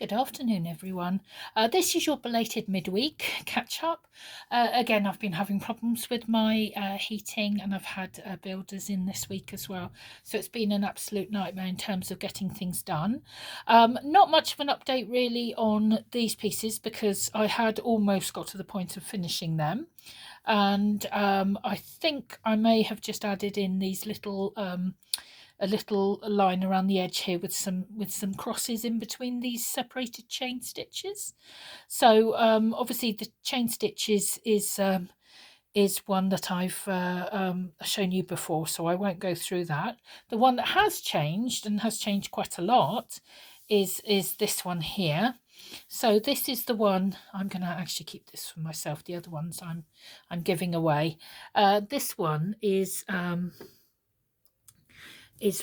Good afternoon, everyone. This is your belated midweek catch up. Again, I've been having problems with my heating, and I've had builders in this week as well. So it's been an absolute nightmare in terms of getting things done. Not much of an update really on these pieces because I had almost got to the point of finishing them. And I think I may have just added in these little a little line around the edge here with some crosses in between these separated chain stitches. So obviously the chain stitches is one that I've shown you before, so I won't go through that. The one that has changed, and has changed quite a lot, is this one here. So this is the one I'm going to actually keep this for myself. The other ones I'm giving away. This one is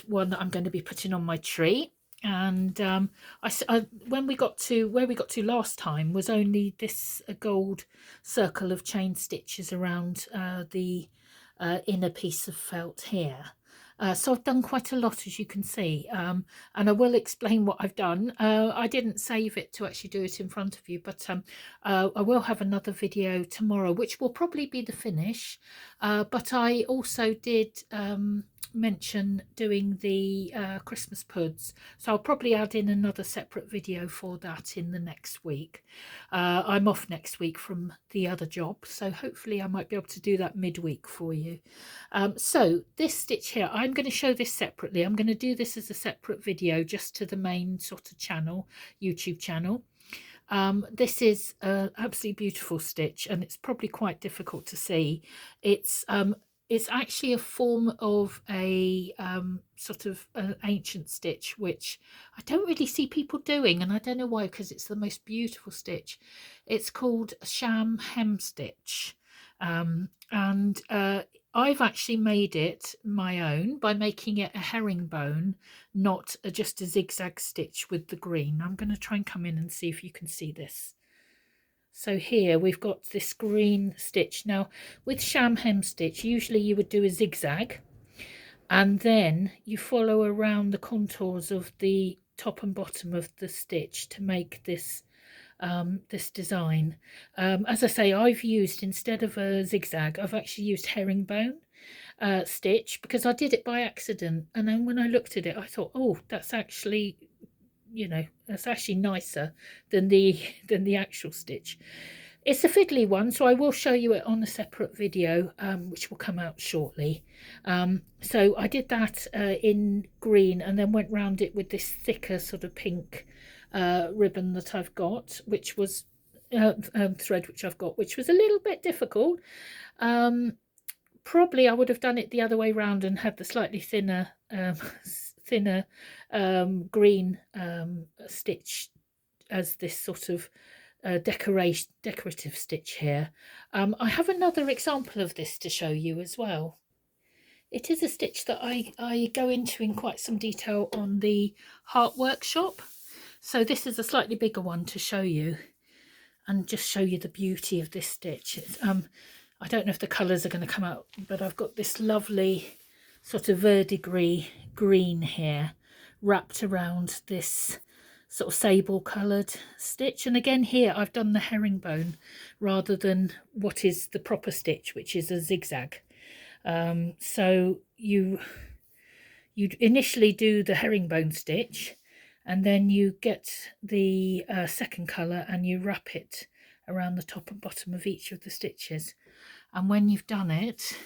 one that I'm going to be putting on my tree. And when we got to where we got to last time was only this gold circle of chain stitches around the inner piece of felt here. So I've done quite a lot, as you can see, and I will explain what I've done. I didn't save it to actually do it in front of you, but I will have another video tomorrow, which will probably be the finish. But I also did mention doing the Christmas puds, so I'll probably add in another separate video for that in the next week. I'm off next week from the other job, so hopefully I might be able to do that midweek for you. So this stitch here, I'm going to show this separately. I'm going to do this as a separate video just to the main sort of channel, YouTube channel. This is an absolutely beautiful stitch, and it's probably quite difficult to see. It's actually a form of a sort of an ancient stitch, which I don't really see people doing, and I don't know why, because it's the most beautiful stitch. It's called sham hem stitch, and I've actually made it my own by making it a herringbone, not just a zigzag stitch with the green. I'm going to try and come in and see if you can see this. So here we've got this green stitch. Now with sham hem stitch, usually you would do a zigzag and then you follow around the contours of the top and bottom of the stitch to make this this design. As I say, I've used, instead of a zigzag, I've actually used herringbone stitch because I did it by accident, and then when I looked at it I thought, oh, that's actually, you know, that's actually nicer than the actual stitch. It's a fiddly one, so I will show you it on a separate video, which will come out shortly. So I did that in green, and then went round it with this thicker sort of pink ribbon that I've got, which was thread which I've got, which was a little bit difficult. Probably I would have done it the other way round and had the slightly thinner green stitch as this sort of decorative stitch here. I have another example of this to show you as well. It is a stitch that I go into in quite some detail on the Heart Workshop. So this is a slightly bigger one to show you, and just show you the beauty of this stitch. I don't know if the colours are going to come out, but I've got this lovely sort of verdigris green here wrapped around this sort of sable coloured stitch. And again here I've done the herringbone rather than what is the proper stitch, which is a zigzag. So you initially do the herringbone stitch, and then you get the second colour and you wrap it around the top and bottom of each of the stitches. And when you've done it,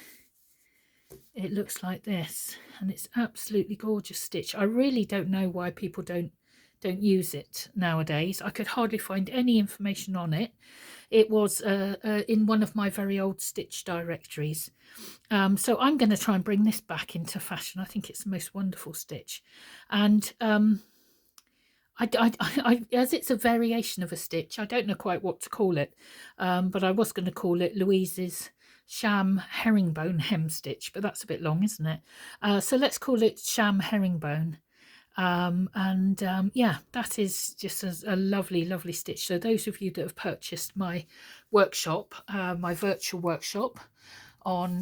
it looks like this, and it's absolutely gorgeous stitch. I really don't know why people don't use it nowadays. I could hardly find any information on it. It was in one of my very old stitch directories. So I'm going to try and bring this back into fashion. I think it's the most wonderful stitch, and as it's a variation of a stitch, I don't know quite what to call it, but I was going to call it Louise's sham herringbone hem stitch, but that's a bit long, isn't it? So let's call it sham herringbone. Yeah, that is just a lovely stitch. So those of you that have purchased my workshop, my virtual workshop on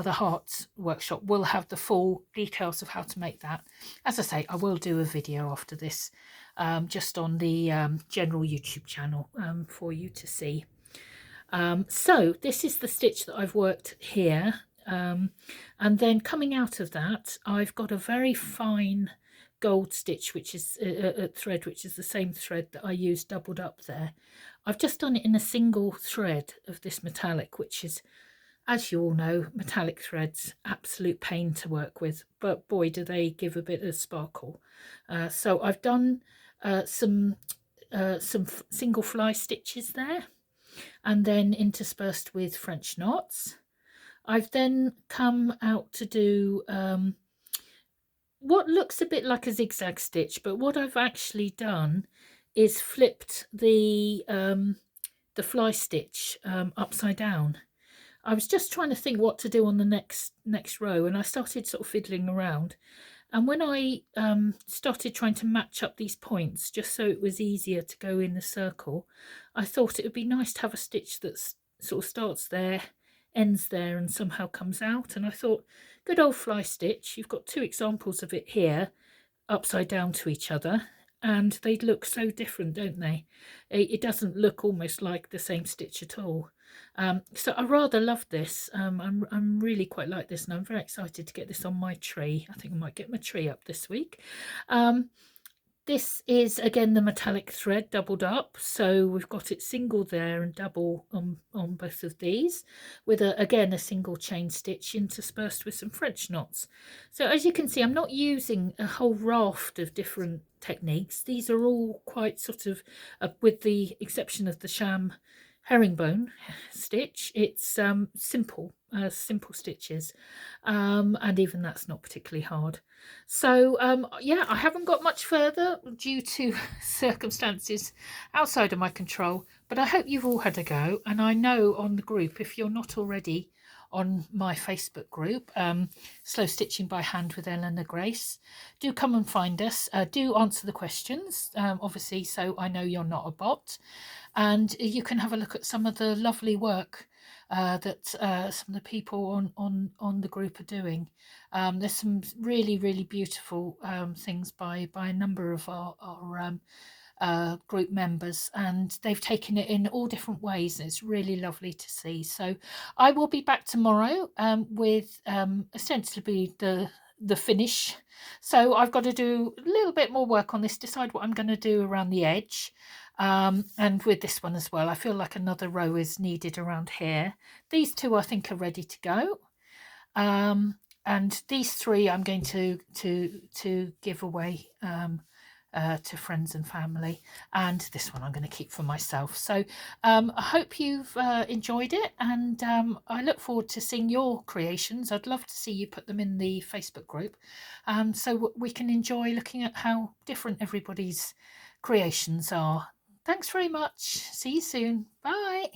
the Heart Workshop, will have the full details of how to make that. As I say, I will do a video after this just on the general YouTube channel for you to see. So this is the stitch that I've worked here, and then coming out of that I've got a very fine gold stitch, which is a thread which is the same thread that I used doubled up there. I've just done it in a single thread of this metallic, which is, as you all know, metallic threads absolute pain to work with, but boy do they give a bit of sparkle. So I've done some single fly stitches there, and then interspersed with French knots. I've then come out to do what looks a bit like a zigzag stitch, but what I've actually done is flipped the fly stitch upside down. I was just trying to think what to do on the next row, and I started sort of fiddling around. And when I started trying to match up these points, just so it was easier to go in the circle, I thought it would be nice to have a stitch that sort of starts there, ends there, and somehow comes out. And I thought, good old fly stitch, you've got two examples of it here, upside down to each other, and they look so different, don't they? It doesn't look almost like the same stitch at all. So I rather love this. I'm really quite like this, and I'm very excited to get this on my tree. I think I might get my tree up this week. This is again the metallic thread doubled up, so we've got it single there and double on both of these, with again a single chain stitch interspersed with some French knots. So as you can see, I'm not using a whole raft of different techniques. These are all quite sort of, with the exception of the sham herringbone stitch, it's simple stitches, and even that's not particularly hard. So yeah, I haven't got much further due to circumstances outside of my control, but I hope you've all had a go. And I know on the group, if you're not already on my Facebook group, Slow Stitching by Hand with Eleanor Grace, do come and find us. Do answer the questions, obviously, so I know you're not a bot, and you can have a look at some of the lovely work that some of the people on the group are doing. There's some really beautiful things by a number of our group members, and they've taken it in all different ways. It's really lovely to see. So I will be back tomorrow with ostensibly the finish. So I've got to do a little bit more work on this, decide what I'm going to do around the edge. And with this one as well, I feel like another row is needed around here. These two I think are ready to go. And these three I'm going to give away to friends and family, and this one I'm going to keep for myself. So I hope you've enjoyed it, and I look forward to seeing your creations. I'd love to see you put them in the Facebook group, so we can enjoy looking at how different everybody's creations are. Thanks very much. See you soon. Bye.